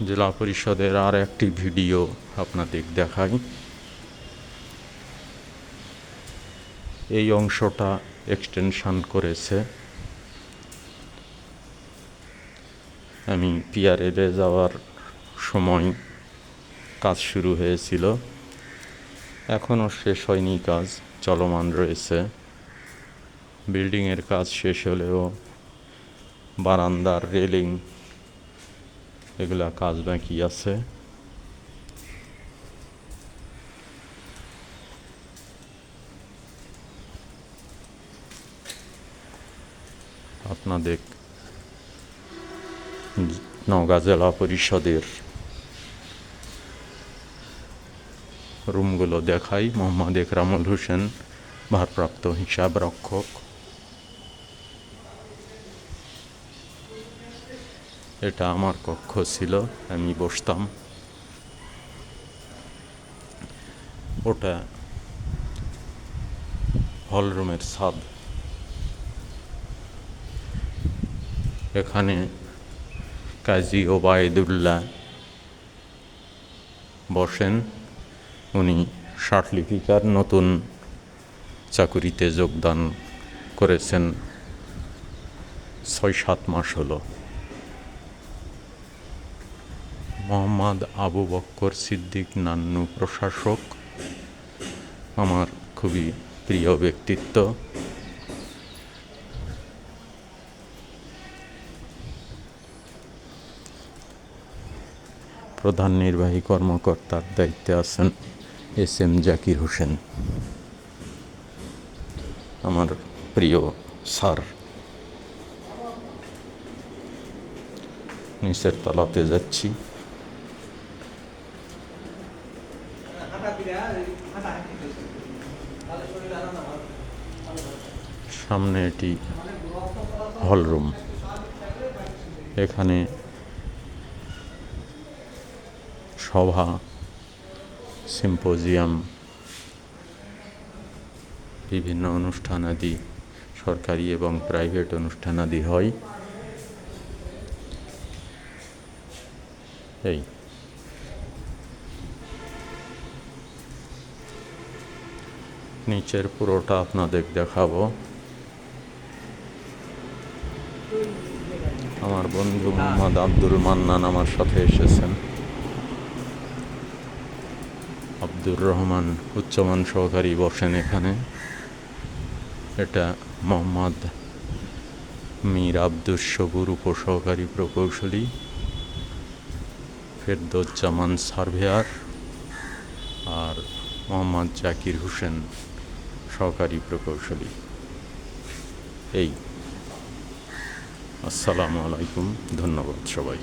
জেলা পরিষদের আর একটি ভিডিও আপনাদের দেখাই। এই অংশটা এক্সটেনশন করেছে। আমি পিআরএলে যাওয়ার সময় কাজ শুরু হয়েছিল, এখনও শেষ হয়নি, কাজ চলমান রয়েছে। বিল্ডিংয়ের কাজ শেষ হলেও বারান্দার রেলিং এগুলা কাজ বাকি আছে। আপনাদের নওগাঁ জেলা পরিষদের রুমগুলো দেখাই। মোহাম্মদ একরামুল হোসেন, ভারপ্রাপ্ত হিসাব রক্ষক। এটা আমার কক্ষ ছিল, আমি বসতাম। ওটা হলরুমের ছাদ। এখানে কাজী ওবায়দুল্লাহ বসেন। উনি ষাটলিপিকার নতুন চাকুরিতে যোগদান করেছেন, ৬-৭ মাস হলো। মোহাম্মদ আবু বক্কর সিদ্দিক নান্নু, প্রশাসক, আমার খুবই প্রিয় ব্যক্তিত্ব। প্রধান নির্বাহী কর্মকর্তার দায়িত্বে আছেন এস.এম. জাকির হোসেন, আমার প্রিয় স্যার। নিচের তলাতে যাচ্ছি। সামনে এটি হলরুম। এখানে সভা, সিম্পোজিয়াম, বিভিন্ন অনুষ্ঠানাদি, সরকারি এবং প্রাইভেট অনুষ্ঠানাদি হয়। এই নিচের পুরোটা আপনাদের দেখাবো। আমার বন্ধু মোহাম্মদ আব্দুল মান্নান আমার সাথে এসেছেন। আব্দুর রহমান উচ্চমান সহকারী বসেন এখানে। এটা মোহাম্মদ মীর আব্দুস সবুর উপসহকারী প্রকৌশলী, ফেরদৌজ্জামান সার্ভেয়ার, আর মোহাম্মদ জাকির হোসেন সহকারী প্রকৌশলী। এই আসসালামু আলাইকুম, ধন্যবাদ সবাই।